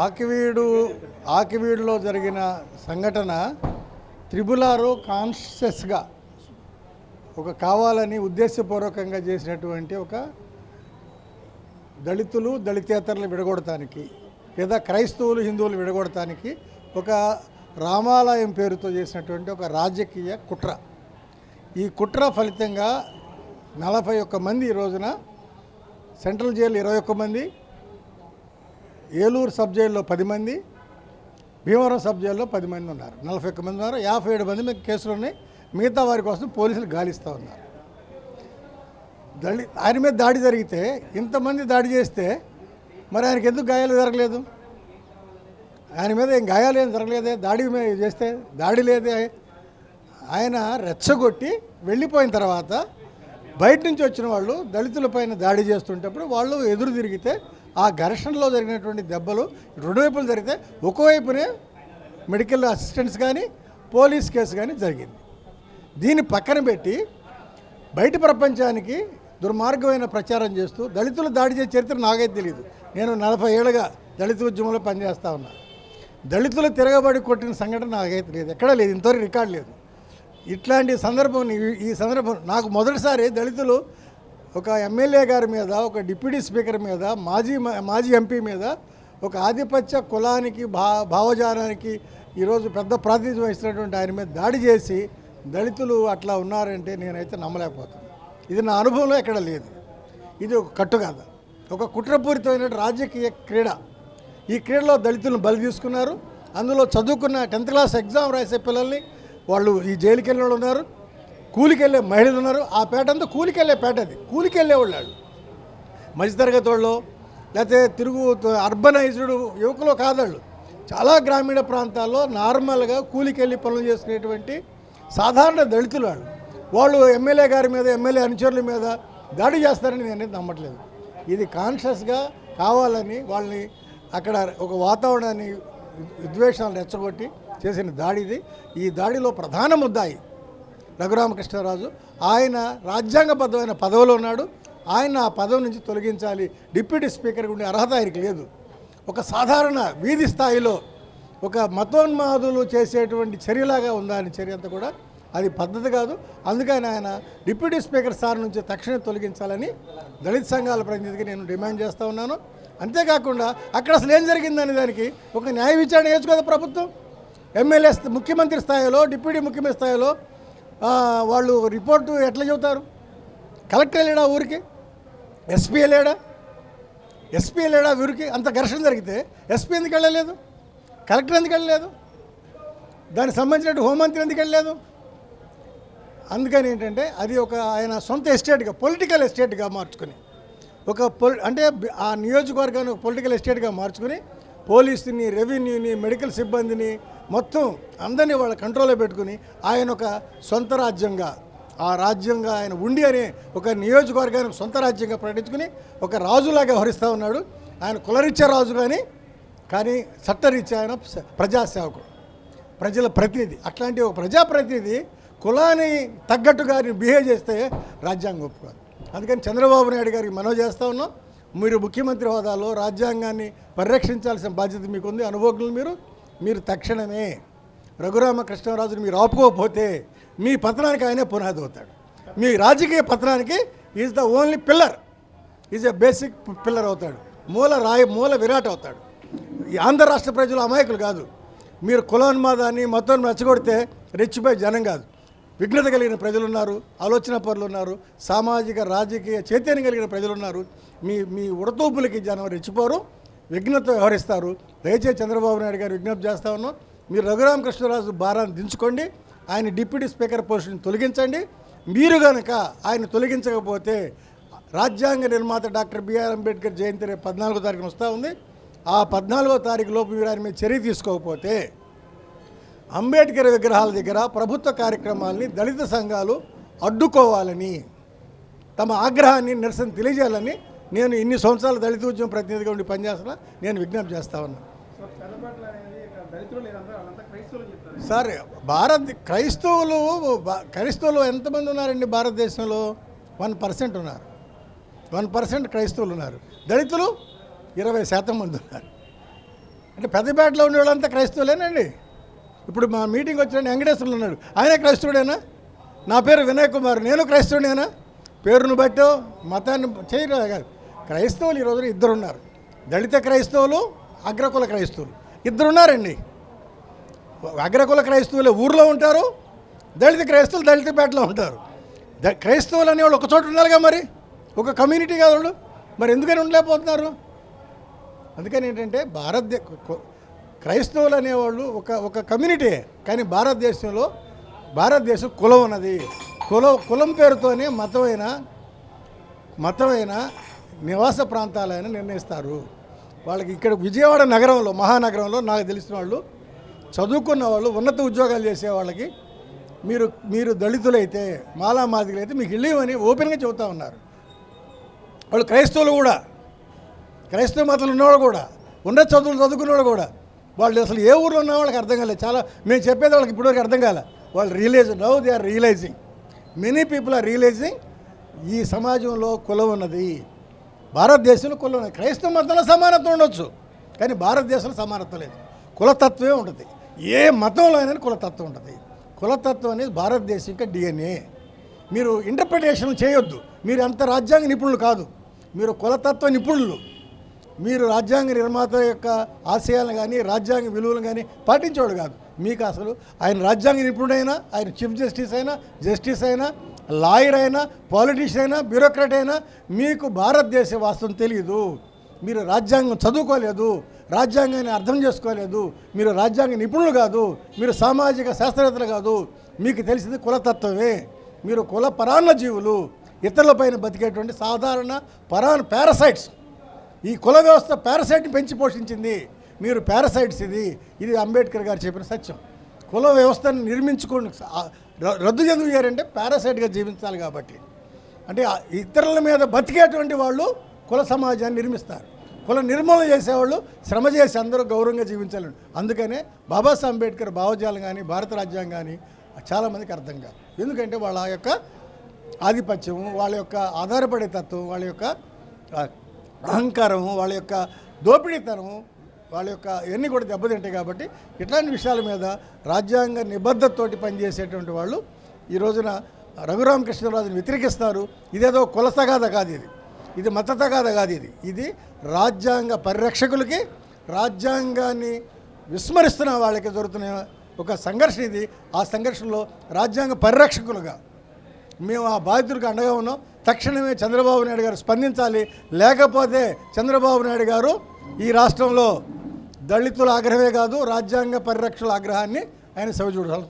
ఆకివీడు ఆకివీడులో జరిగిన సంఘటన త్రిబులారు కాన్షియస్గా ఒక కావాలని ఉద్దేశపూర్వకంగా చేసినటువంటి ఒక దళితులు దళితేతరులు విడగొడటానికి లేదా క్రైస్తవులు హిందువులు విడగొడటానికి ఒక రామాలయం పేరుతో చేసినటువంటి ఒక రాజకీయ కుట్ర. ఈ కుట్ర ఫలితంగా 41 మంది ఈ రోజున సెంట్రల్ జైలు 21 మంది, ఏలూరు సబ్ జైల్లో 10 మంది, భీమవరం సబ్ జైల్లో 10 మంది ఉన్నారు. 41 మంది ఉన్నారు. 57 మంది మీకు కేసులు ఉన్నాయి. మిగతా వారి కోసం పోలీసులు గాలిస్తూ ఉన్నారు. ఆయన మీద దాడి జరిగితే ఇంతమంది దాడి చేస్తే మరి ఆయనకి ఎందుకు గాయాలు జరగలేదు? ఆయన మీద ఏం గాయాలు ఏం జరగలేదే, దాడి చేస్తే దాడి లేదే. ఆయన రెచ్చగొట్టి వెళ్ళిపోయిన తర్వాత బయట నుంచి వచ్చిన వాళ్ళు దళితులపైన దాడి చేస్తుంటప్పుడు వాళ్ళు ఎదురు తిరిగితే ఆ ఘర్షణలో జరిగినటువంటి దెబ్బలు రెండు వైపులు జరిగితే ఒకవైపునే మెడికల్ అసిస్టెంట్స్ కానీ పోలీస్ కేసు కానీ జరిగింది. దీన్ని పక్కన పెట్టి బయట ప్రపంచానికి దుర్మార్గమైన ప్రచారం చేస్తూ దళితులు దాడి చేసే చరిత్ర నాకైతే తెలియదు. నేను 40 ఏళ్ళుగా దళిత ఉద్యమంలో పనిచేస్తూ ఉన్నా. దళితులు తిరగబడి కొట్టిన సంఘటన నాకైతే లేదు, ఎక్కడా లేదు, ఇంతవరకు రికార్డు లేదు. ఇట్లాంటి సందర్భం ఈ సందర్భం నాకు మొదటిసారి దళితులు ఒక ఎమ్మెల్యే గారి మీద, ఒక డిప్యూటీ స్పీకర్ మీద, మాజీ ఎంపీ మీద, ఒక ఆధిపత్య కులానికి భావజాలానికి ఈరోజు పెద్ద ప్రాతినిధ్యం వహిస్తున్నటువంటి ఆయన మీద దాడి చేసి దళితులు అట్లా ఉన్నారంటే నేనైతే నమ్మలేకపోతాను. ఇది నా అనుభవంలో ఎక్కడ లేదు. ఇది ఒక కట్టుగాథ, ఒక కుట్రపూరితమైన రాజకీయ క్రీడ. ఈ క్రీడలో దళితులను బలి తీసుకున్నారు. అందులో చదువుకున్న 10th క్లాస్ ఎగ్జామ్ రాసే పిల్లల్ని వాళ్ళు ఈ జైలుకి వెళ్ళిన వాళ్ళు ఉన్నారు, కూలికి వెళ్ళే మహిళలు ఉన్నారు. ఆ పేట అంతా కూలికి వెళ్ళే పేట, అది కూలికి వెళ్ళేవాళ్ళు మధ్యతరగతి వాళ్ళు లేకపోతే అర్బనైజ్డ్ యువకులు కాదాళ్ళు. చాలా గ్రామీణ ప్రాంతాల్లో నార్మల్గా కూలికి వెళ్ళి పనులు చేసుకునేటువంటి సాధారణ దళితులు వాళ్ళు ఎమ్మెల్యే గారి మీద, ఎమ్మెల్యే అనుచరుల మీద దాడి చేస్తారని నేనైతే నమ్మట్లేదు. ఇది కాన్షియస్గా కావాలని వాళ్ళని అక్కడ ఒక వాతావరణాన్ని విద్వేషాలను రెచ్చగొట్టి చేసిన దాడి ఇది. ఈ దాడిలో ప్రధాన ముద్దాయి రఘురామకృష్ణరాజు. ఆయన రాజ్యాంగబద్ధమైన పదవిలో ఉన్నాడు. ఆయన ఆ పదవి నుంచి తొలగించాలి. డిప్యూటీ స్పీకర్గా ఉండే అర్హత ఆయనకి లేదు. ఒక సాధారణ వీధి స్థాయిలో ఒక మతోన్మాదులు చేసేటువంటి చర్యలాగా ఉందా అని చర్య అంతా కూడా అది పద్ధతి కాదు. అందుకని ఆయన డిప్యూటీ స్పీకర్ స్థానం నుంచి తక్షణం తొలగించాలని దళిత సంఘాల ప్రతినిధికి నేను డిమాండ్ చేస్తూ ఉన్నాను. అంతేకాకుండా అక్కడ అసలు ఏం జరిగిందని దానికి ఒక న్యాయ విచారణ చేయొచ్చు కదా ప్రభుత్వం. ఎమ్మెల్యే ముఖ్యమంత్రి స్థాయిలో, డిప్యూటీ ముఖ్యమంత్రి స్థాయిలో వాళ్ళు రిపోర్టు ఎట్లా చెబుతారు? కలెక్టర్ వెళ్ళాడా ఊరికి? ఎస్పీ వెళ్ళాడా ఊరికి? అంత ఘర్షణ జరిగితే ఎస్పీ ఎందుకు వెళ్ళలేదు? కలెక్టర్ ఎందుకు వెళ్ళలేదు? దానికి సంబంధించినట్టు హోంమంత్రి ఎందుకు వెళ్ళలేదు? అందుకని ఏంటంటే అది ఒక ఆయన సొంత ఎస్టేట్గా, పొలిటికల్ ఎస్టేట్గా మార్చుకుని అంటే ఆ నియోజకవర్గాన్ని ఒక పొలిటికల్ ఎస్టేట్గా మార్చుకుని పోలీసుని, రెవెన్యూని, మెడికల్ సిబ్బందిని మొత్తం అందరినీ వాళ్ళ కంట్రోల్లో పెట్టుకుని ఆయన ఒక సొంత రాజ్యంగా, ఆ రాజ్యంగా ఆయన ఉండి అనే ఒక నియోజకవర్గానికి సొంత రాజ్యంగా ప్రకటించుకుని ఒక రాజులాగా వ్యవహరిస్తూ ఉన్నాడు. ఆయన కులరీత్యా రాజు కానీ చట్టరీత్యా ఆయన ప్రజాసేవకుడు, ప్రజల ప్రతినిధి. అట్లాంటి ఒక ప్రజాప్రతినిధి కులాన్ని తగ్గట్టుగా బిహేవ్ చేస్తే రాజ్యాంగం ఒప్పుకోదు. అందుకని చంద్రబాబు నాయుడు గారికి మనవి చేస్తూ ఉన్నాం, మీరు ముఖ్యమంత్రి హోదాలో రాజ్యాంగాన్ని పరిరక్షించాల్సిన బాధ్యత మీకుంది, అనుభవజ్ఞులు మీరు తక్షణమే రఘురామకృష్ణరాజుని మీరు ఆపుకోకపోతే మీ పతనానికి ఆయనే పునాది అవుతాడు. మీ రాజకీయ పతనానికి is the only pillar, is a basic pillar అవుతాడు, మూల విరాట్ అవుతాడు. ఈ ఆంధ్ర రాష్ట్ర ప్రజలు అమాయకులు కాదు. మీరు కులోన్మాదాన్ని మొత్తం రెచ్చగొడితే రెచ్చిపోయే జనం కాదు. విఘ్నత కలిగిన ప్రజలు ఉన్నారు, ఆలోచన పరులు ఉన్నారు, సామాజిక రాజకీయ చైతన్యం కలిగిన ప్రజలు ఉన్నారు. మీ ఉడతూపులకి జనం రెచ్చిపోరు, విఘ్నత వ్యవహరిస్తారు. దయచేసి చంద్రబాబు నాయుడు గారు విజ్ఞప్తి చేస్తూ ఉన్నాం, మీరు రఘురామకృష్ణరాజు భారాన్ని దించుకోండి, ఆయన డిప్యూటీ స్పీకర్ పోస్టుని తొలగించండి. మీరు కనుక ఆయన తొలగించకపోతే రాజ్యాంగ నిర్మాత డాక్టర్ బిఆర్ అంబేద్కర్ జయంతి రేపు 14వ తారీఖున వస్తూ ఉంది. ఆ 14వ తారీఖు లోపు మీరు ఆయన మీద చర్య తీసుకోకపోతే అంబేద్కర్ విగ్రహాల దగ్గర ప్రభుత్వ కార్యక్రమాలని దళిత సంఘాలు అడ్డుకోవాలని, తమ ఆగ్రహాన్ని, నిరసన తెలియజేయాలని నేను ఇన్ని సంవత్సరాలు దళిత ఉద్యమం ప్రతినిధిగా ఉండి పనిచేస్తున్నా నేను విజ్ఞప్తి చేస్తా ఉన్నాను. సార్ క్రైస్తవులు ఎంతమంది ఉన్నారండి భారతదేశంలో? 1% ఉన్నారు. 1% క్రైస్తవులు ఉన్నారు. దళితులు 20% మంది ఉన్నారు. అంటే పెద్దపేటలో ఉండే వాళ్ళంతా క్రైస్తవులేనండి. ఇప్పుడు మా మీటింగ్ వచ్చిన వెంకటేశ్వరులు ఉన్నాడు, ఆయన క్రైస్తవుడేనా? నా పేరు వినయ్ కుమార్, నేను క్రైస్తవుడేనా? పేరును బట్టో మతాన్ని చేయరు కాదు. క్రైస్తవులు ఈ రోజున ఇద్దరు ఉన్నారు. దళిత క్రైస్తవులు, అగ్రకుల క్రైస్తవులు ఇద్దరున్నారండి. అగ్రకుల క్రైస్తవులు ఊర్లో ఉంటారు, దళిత క్రైస్తవులు దళితపేటలో ఉంటారు. క్రైస్తవులు అనేవాళ్ళు ఒక చోట ఉండాలిగా, మరి ఒక కమ్యూనిటీ కాదు వాళ్ళు. మరి ఎందుకని ఉండలేకపోతున్నారు? అందుకని ఏంటంటే క్రైస్తవులు అనేవాళ్ళు ఒక కమ్యూనిటీ. కానీ భారతదేశం కులం ఉన్నది. కులం పేరుతోనే మతమైన నివాస ప్రాంతాలైన నిర్ణయిస్తారు. వాళ్ళకి ఇక్కడ విజయవాడ నగరంలో, మహానగరంలో నాకు తెలిసిన వాళ్ళు, చదువుకున్న వాళ్ళు, ఉన్నత ఉద్యోగాలు చేసే వాళ్ళకి మీరు దళితులైతే, మాలామాదిగలైతే మీకు ఇల్లు అని ఓపెన్గా చెబుతూ ఉన్నారు. వాళ్ళు క్రైస్తవులు కూడా, క్రైస్తవ మతాలు ఉన్నవాళ్ళు కూడా, ఉన్న చదువుకున్నవాళ్ళు కూడా, వాళ్ళు అసలు ఏ ఊళ్ళో ఉన్న వాళ్ళకి అర్థం కాలేదు. చాలా మేము చెప్పేది వాళ్ళకి ఇప్పటివరకు అర్థం కాలే. వాళ్ళు now they are realising, many people are realising ఈ సమాజంలో కులం ఉన్నది. భారతదేశంలో కులం ఉన్నది. క్రైస్తవ మతంలో సమానత్వం ఉండొచ్చు, కానీ భారతదేశంలో సమానత్వం లేదు. కులతత్వమే ఉంటుంది. ఏ మతంలో అయినా కులతత్వం ఉంటుంది. కులతత్వం అనేది భారతదేశం యొక్క DNA. మీరు ఇంటర్ప్రిటేషన్ చేయొద్దు. మీరు అంత రాజ్యాంగ నిపుణులు కాదు, మీరు కులతత్వ నిపుణులు. మీరు రాజ్యాంగ నిర్మాత యొక్క ఆశయాలను కానీ రాజ్యాంగ విలువలు కానీ పాటించేవాడు కాదు. మీకు అసలు ఆయన రాజ్యాంగ నిపుణుడైనా, ఆయన చీఫ్ జస్టిస్ అయినా, లాయర్ అయినా, పాలిటీషియన్ అయినా, బ్యూరోక్రాట్ అయినా, మీకు భారతదేశ వాస్తవం తెలియదు. మీరు రాజ్యాంగం చదువుకోలేదు, రాజ్యాంగాన్ని అర్థం చేసుకోలేదు, మీరు రాజ్యాంగ నిపుణులు కాదు, మీరు సామాజిక శాస్త్రవేత్తలు కాదు. మీకు తెలిసింది కులతత్వమే. మీరు కుల పరాన్న జీవులు, ఇతరులపైన బతికేటువంటి సాధారణ పారాసైట్స్. ఈ కుల వ్యవస్థ పారాసైట్ని పెంచి పోషించింది. మీరు పారాసైట్స్. ఇది అంబేద్కర్ గారు చెప్పిన సత్యం. కుల వ్యవస్థను నిర్మించుకోండి, రద్దు చెందుతారంటే పారాసైట్గా జీవించాలి. కాబట్టి అంటే ఇతరుల మీద బతికేటువంటి వాళ్ళు కుల సమాజాన్ని నిర్మిస్తారు. కుల నిర్మూలన చేసేవాళ్ళు శ్రమ చేసి అందరూ గౌరవంగా జీవించాలని. అందుకనే బాబాసాహెబ్ అంబేద్కర్ భావజాలం కానీ భారత రాజ్యాంగం కానీ చాలామందికి అర్థం కాదు. ఎందుకంటే వాళ్ళ యొక్క ఆధిపత్యం, వాళ్ళ యొక్క ఆధారపడే తత్వం, వాళ్ళ యొక్క అహంకారము, వాళ్ళ యొక్క దోపిడీతనము, వాళ్ళ యొక్క ఎన్ని కూడా దెబ్బతింటాయి. కాబట్టి ఇట్లాంటి విషయాల మీద రాజ్యాంగ నిబద్ధతతోటి పనిచేసేటువంటి వాళ్ళు ఈ రోజున రఘురామకృష్ణరాజుని వ్యతిరేకిస్తారు. ఇదేదో కుల తగాద కాదు, ఇది మత తగాద కాదు. ఇది రాజ్యాంగ పరిరక్షకులకి, రాజ్యాంగాన్ని విస్మరిస్తున్న వాళ్ళకి జరుగుతున్న ఒక సంఘర్షణ. ఆ సంఘర్షణలో రాజ్యాంగ పరిరక్షకులుగా మేము ఆ బాధితుడికి అండగా ఉన్నాం. తక్షణమే చంద్రబాబు నాయుడు గారు స్పందించాలి. లేకపోతే చంద్రబాబు నాయుడు గారు ఈ రాష్ట్రంలో దళితుల ఆగ్రహమే కాదు, రాజ్యాంగ పరిరక్షకుల ఆగ్రహాన్ని ఆయన సవిచూడాలి.